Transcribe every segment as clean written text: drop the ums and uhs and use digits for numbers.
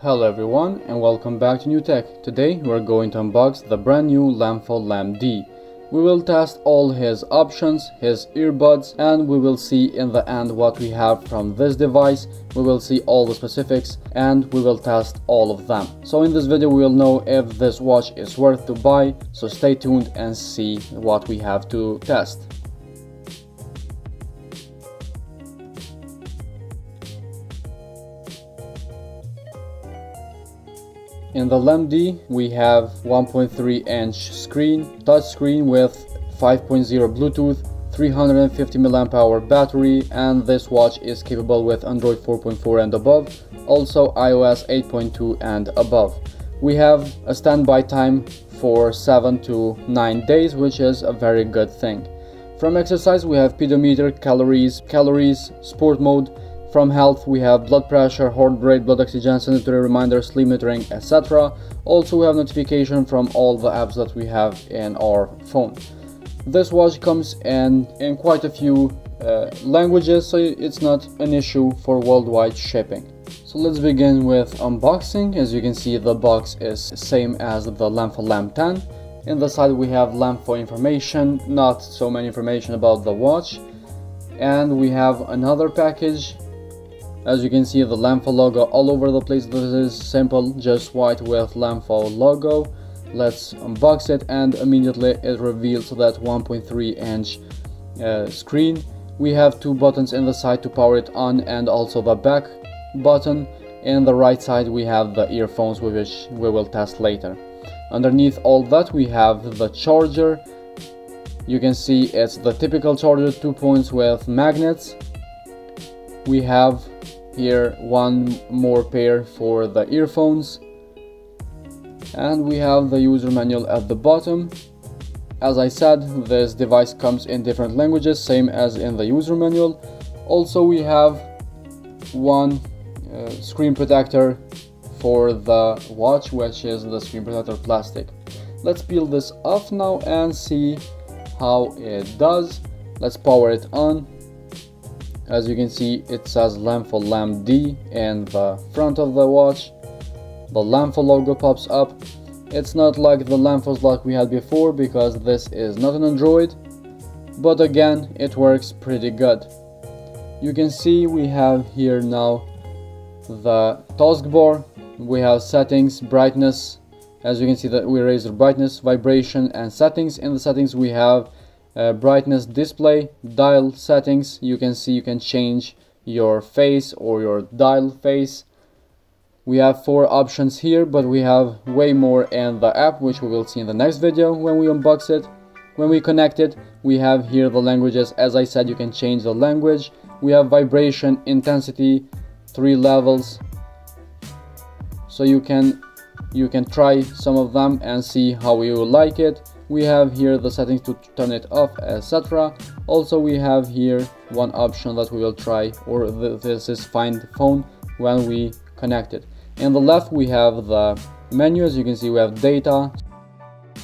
Hello everyone and welcome back to New Tech. Today we're going to unbox the brand new Lemfo LemD. We will test all his options, his earbuds, and we will see in the end what we have from this device. We will see all the specifics and we will test all of them. So in this video we will know if this watch is worth to buy, so stay tuned and see what we have to test. In the LemD we have 1.3-inch screen, touch screen with 5.0 Bluetooth, 350 mAh battery, and this watch is capable with Android 4.4 and above, also iOS 8.2 and above. We have a standby time for 7 to 9 days, which is a very good thing. From exercise we have pedometer, calories, sport mode. From health we have blood pressure, heart rate, blood oxygen, sanitary reminder, sleep monitoring, etc. Also we have notification from all the apps that we have in our phone. This watch comes in quite a few languages, so it's not an issue for worldwide shipping. So let's begin with unboxing. As you can see, the box is same as the Lemfo LemD. In the side we have Lemfo information, not so many information about the watch. And we have another package. As you can see, the Lemfo logo all over the place. This is simple, just white with Lemfo logo. Let's unbox it, and immediately it reveals that 1.3-inch screen. We have two buttons in the side to power it on, and also the back button. In the right side we have the earphones, which we will test later. Underneath all that we have the charger. You can see it's the typical charger, 2 points with magnets. We have here one more pair for the earphones, and we have the user manual at the bottom. As I said, this device comes in different languages, same as in the user manual. Also we have one screen protector for the watch, which is the screen protector plastic. Let's peel this off now and see how it does. Let's power it on. As you can see, it says Lemfo LemD in the front of the watch. The Lemfo logo pops up. It's not like the Lemfos like we had before, because this is not an Android, but again it works pretty good. You can see we have here now the taskbar. We have settings, brightness. As you can see that we raise the brightness, vibration, and settings. In the settings we have brightness, display, dial settings. You can see you can change your face or your dial face. We have 4 options here, but we have way more in the app, which we will see in the next video when we unbox it. When we connect it, we have here the languages. As I said, you can change the language. We have vibration, intensity, 3 levels, so you can try some of them and see how you like it. We have here the settings to turn it off, etc. Also we have here one option that we will try, or this is find phone when we connect it. In the left we have the menu. As you can see we have data,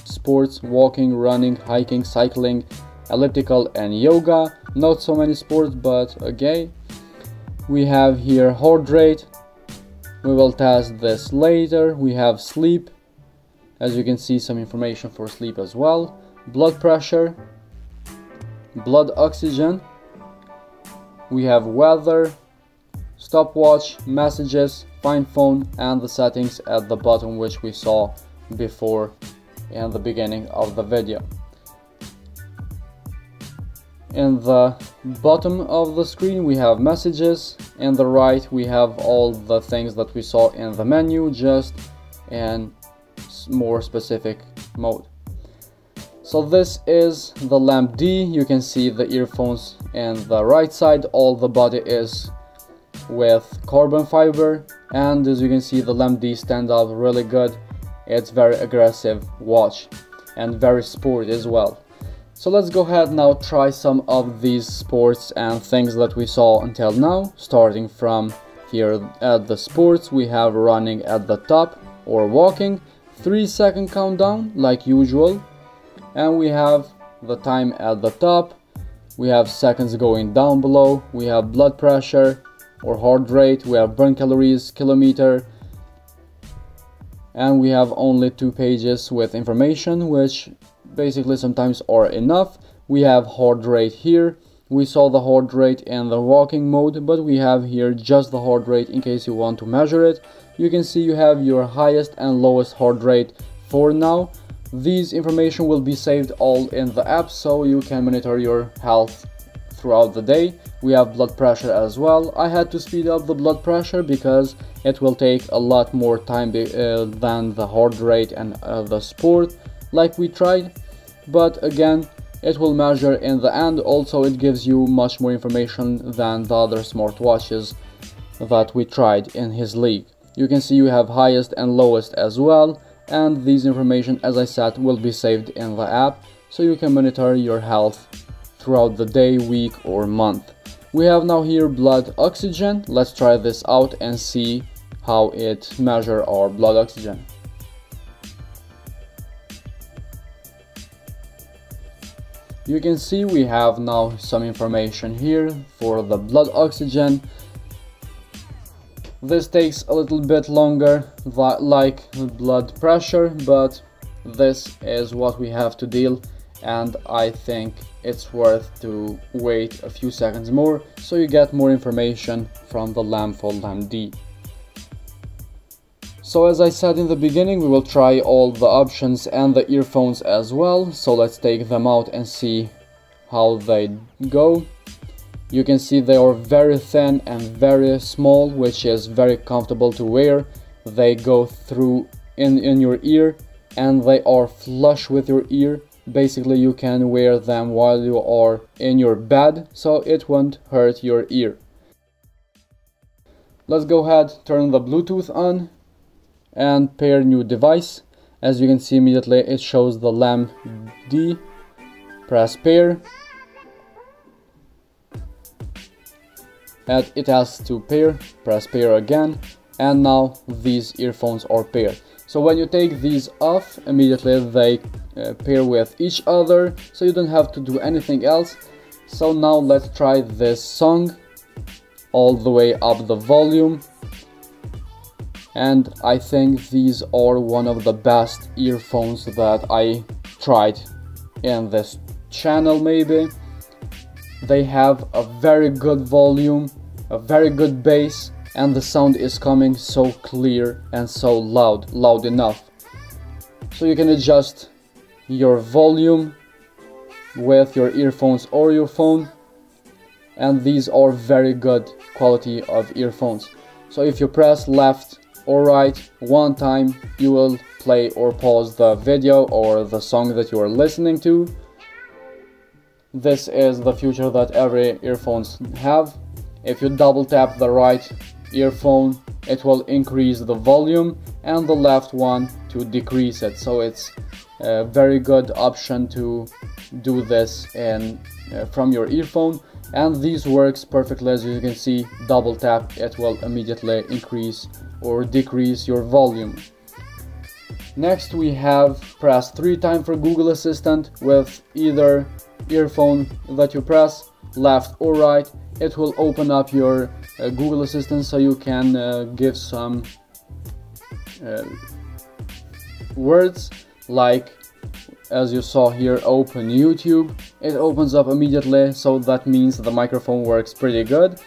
sports, walking, running, hiking, cycling, elliptical, and yoga. Not so many sports, but okay. We have here heart rate. We will test this later. We have sleep. As you can see, some information for sleep as well. Blood pressure, blood oxygen. We have weather, stopwatch, messages, find phone, and the settings at the bottom, which we saw before in the beginning of the video. In the bottom of the screen we have messages. In the right we have all the things that we saw in the menu, just in more specific mode. So this is the LemD. You can see the earphones in the right side. All the body is with carbon fiber, and as you can see the LemD stand out really good. It's very aggressive watch and very sport as well. So let's go ahead now, try some of these sports and things that we saw until now. Starting from here at the sports, we have running at the top, or walking, 3-second countdown like usual, and we have the time at the top. We have seconds going down below. We have blood pressure or heart rate. We have burn calories, kilometer, and we have only 2 pages with information, which basically sometimes are enough. We have heart rate here. We saw the heart rate in the walking mode, but we have here just the heart rate in case you want to measure it. You can see you have your highest and lowest heart rate for now. These information will be saved all in the app, so you can monitor your health throughout the day. We have blood pressure as well. I had to speed up the blood pressure because it will take a lot more time than the heart rate and the sport like we tried, but again, it will measure in the end. Also, it gives you much more information than the other smartwatches that we tried in his league. You can see you have highest and lowest as well, and these information, as I said, will be saved in the app, so you can monitor your health throughout the day, week or month. We have now here blood oxygen. Let's try this out and see how it measures our blood oxygen. You can see we have now some information here for the blood oxygen. This takes a little bit longer, like blood pressure, but this is what we have to deal, and I think it's worth to wait a few seconds more so you get more information from the Lemfo LemD. So as I said in the beginning, we will try all the options and the earphones as well, so let's take them out and see how they go. You can see they are very thin and very small, which is very comfortable to wear. They go through in your ear and they are flush with your ear. Basically you can wear them while you are in your bed, so it won't hurt your ear. Let's go ahead, turn the Bluetooth on and pair new device. As you can see immediately it shows the LemD. Press pair and it asks to pair. Press pair again, and now these earphones are paired. So when you take these off, immediately they pair with each other, so you don't have to do anything else. So now let's try this song all the way up the volume. And I think these are one of the best earphones that I tried in this channel maybe. They have a very good volume, a very good bass, and the sound is coming so clear and so loud enough. So you can adjust your volume with your earphones or your phone, and these are very good quality of earphones. So if you press left or right one time, you will play or pause the video or the song that you are listening to. This is the feature that every earphones have. If you double tap the right earphone, it will increase the volume, and the left one to decrease it. So it's a very good option to do this from your earphone, and this works perfectly. As you can see, double tap, it will immediately increase or decrease your volume. Next we have press 3 times for Google Assistant. With either earphone that you press, left or right, it will open up your Google Assistant, so you can give some words, like as you saw here, open YouTube. It opens up immediately, so that means the microphone works pretty good.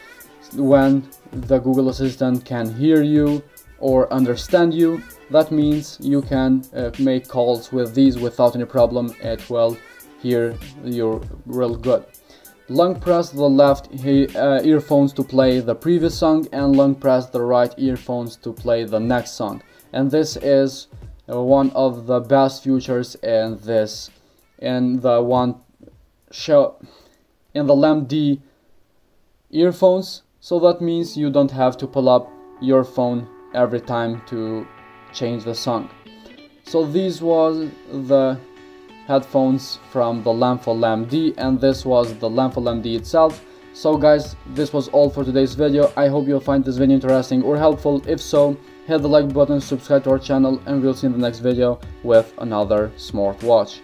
When the Google Assistant can hear you or understand you, that means you can make calls with these without any problem. It will hear you real good. Long press the left earphones to play the previous song, and long press the right earphones to play the next song. And this is one of the best features in the LemD earphones. So that means you don't have to pull up your phone every time to change the song. So these was the headphones from the Lemfo LemD, and this was the Lemfo LemD itself. So guys, this was all for today's video. I hope you'll find this video interesting or helpful. If so, hit the like button, subscribe to our channel, and we'll see you in the next video with another smartwatch.